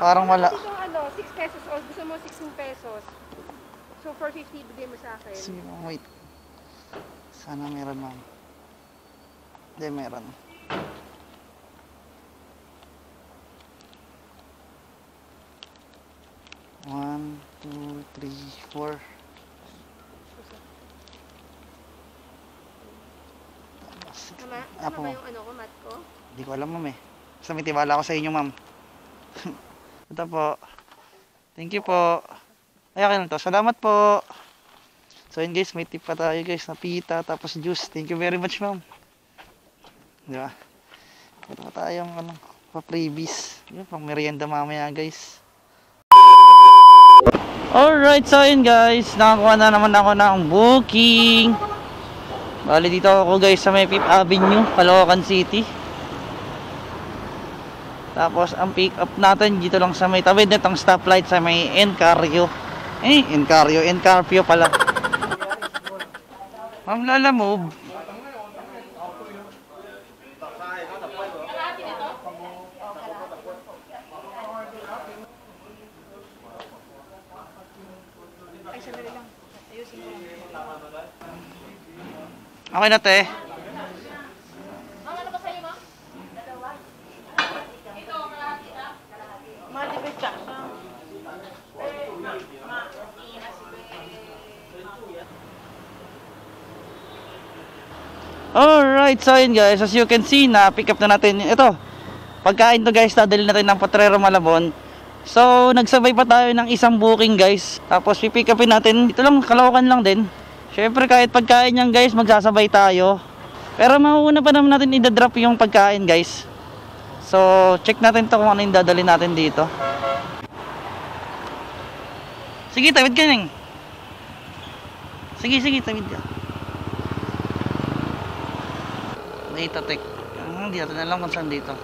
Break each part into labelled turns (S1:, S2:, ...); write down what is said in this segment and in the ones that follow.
S1: Parang wala.
S2: Dito ano, 6 pesos o gusto mo 16 pesos. So 450 bigay mo sa akin.
S1: Sige, wait. Sana meron, ma'am. Hindi, meron. One, two, three, four.
S2: Tama? Tama
S1: Apo,
S2: ba yung ano ko, mat ko?
S1: hindi ko alam, ma'am eh. Basta may tiwala ako sa inyo, ma'am. Ito po. Thank you po. Ay, okay lang to. Salamat po. So yun guys, may tip pa tayo guys na pita tapos juice. Thank you very much, ma'am. Di ba? Ito pa tayong ano, pa-freebies. Yun, pang merienda mamaya guys. Alright, so yun guys, nakakuha na naman ako ng booking. Bali dito ako guys sa may 5th Avenue, Caloocan City. Tapos ang pick up natin dito lang sa may tawid nitong stoplight sa may Encarpio. Encarpio pala. Ma'am Lala Move.
S2: Ay, sandali lang. Ayusin ko lang.
S1: Okay na te.
S2: Ano ba sa'yo, ma? Dalawa. Ito, kalahati na. Multiple check siya.
S1: Alright, so yun guys, as you can see na pick up na natin ito. Pagkain to guys, dadali natin ng Potrero Malabon. So, nagsabay pa tayo ng isang booking guys. Tapos pipick upin natin, ito lang, Caloocan lang din. Syempre kahit pagkain yan guys, magsasabay tayo. Pero mauuna pa naman natin i-drop yung pagkain guys. So, check natin to kung ano yung dadali natin dito. Sige, tawid ka nang. Sige, tawid ka. Data tech. Hindi natin alam kung saan dito.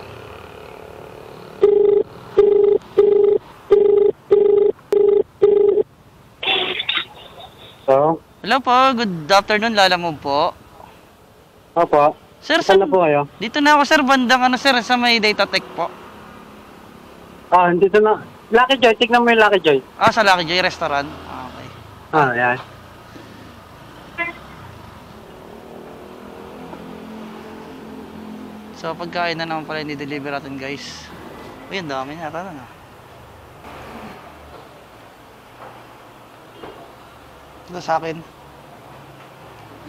S3: So,
S1: Hello po, good afternoon, Lala Move po.
S3: opo.
S1: Sir,
S3: Saan na po kayo?
S1: dito na ako sir, bandang ano sir, sa may data tech po.
S3: Dito na. Lucky Joy, tignan mo yung Lucky Joy.
S1: Ah, sa Lucky Joy Restaurant. Okay.
S3: Yan.
S1: So, pagkain na naman pala hindi deliver natin guys. Uy, ang dami na, tara na. Ito sa akin.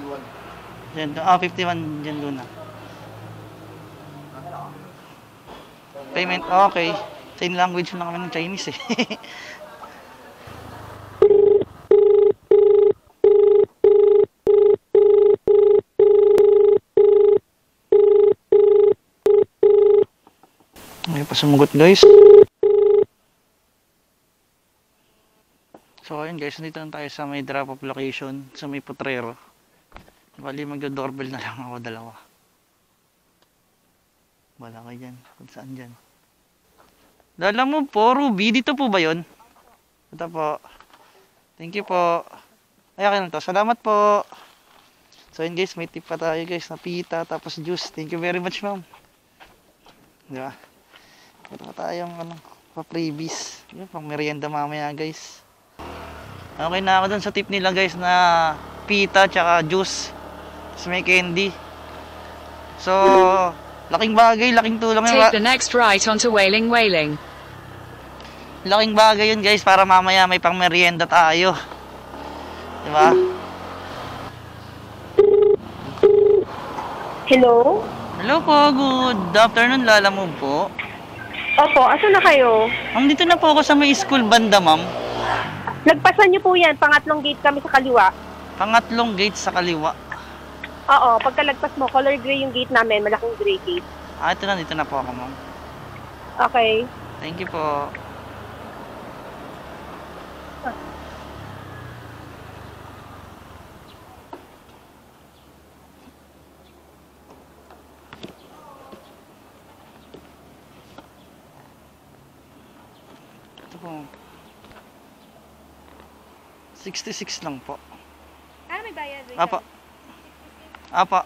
S1: 51. Diyan, 51 dyan doon na. Payment, okay. Same language na kami ng Chinese eh. May pasumugot guys. So ayun guys, nandito na tayo sa may drop off location sa may Potrero. Bali magdo-doorbell na lang ako dalawa. Wala kayo dyan. Kung saan dyan? Lala mo po, Ruby. Dito po ba yun? Ito po. Thank you po. Ay, okay lang to. Salamat po. So yun guys, may tip pa tayo guys na pita tapos juice. Thank you very much ma'am. Di ba? Ito pa tayong ano, pa-freebies. Yun, pang merienda mamaya guys. Okay na ako dun sa tip nila guys na pita tsaka juice. Tapos may candy. So, laking bagay, laking tulong yun.
S4: Take the next right onto Wailing.
S1: Laking bagay yun guys para mamaya may pang merienda tayo. Diba?
S5: Hello?
S1: Hello po, good afternoon, Lala Move po.
S5: Opo, asan na kayo?
S1: Dito na po ako sa may school banda ma'am.
S5: Lagpasan niyo po yan, pangatlong gate kami sa kaliwa.
S1: Pangatlong gate sa kaliwa.
S5: Oo, pagkalagpas mo, color gray yung gate namin, malaking gray gate.
S1: Ito na, dito na po ako ma'am.
S5: Okay.
S1: Thank you po. Ito po. 66 lang po.
S2: Ah, may bayad. Wait
S1: Apa.
S2: lang.
S1: Apa.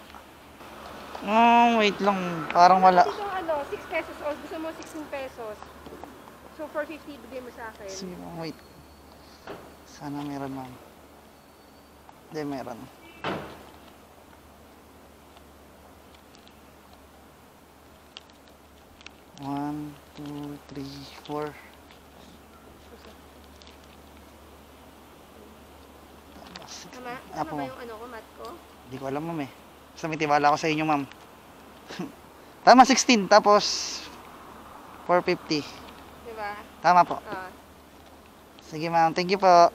S1: Wait lang. Parang wala.
S2: Dito ano, 6 pesos o gusto mo 16 pesos.
S5: So, 450 bigay mo sa akin.
S1: Sige ma'am, wait. Sana meron ma'am. Hindi, meron. One, two, three, four.
S5: Tama?
S1: Apo,
S5: Tama ba yung ano ko, mat ko?
S1: hindi ko alam ma'am eh. Basta may tiwala ako sa inyo ma'am. Tama, 16. Tapos, 450.
S5: Diba?
S1: Tama po.
S5: Ah.
S1: Sige ma'am, thank you po.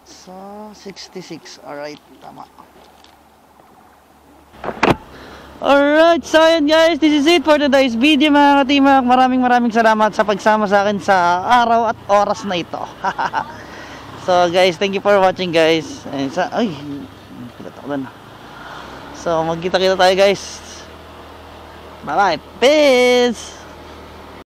S1: So, 66. Alright, tama. Alright, so ayan guys, this is it for today's video mga katimak. Maraming salamat sa pagsama sa akin sa araw at oras na ito. So guys, thank you for watching guys. Ay, pilat ako dun. So magkita-kita tayo guys. Bye bye, peace!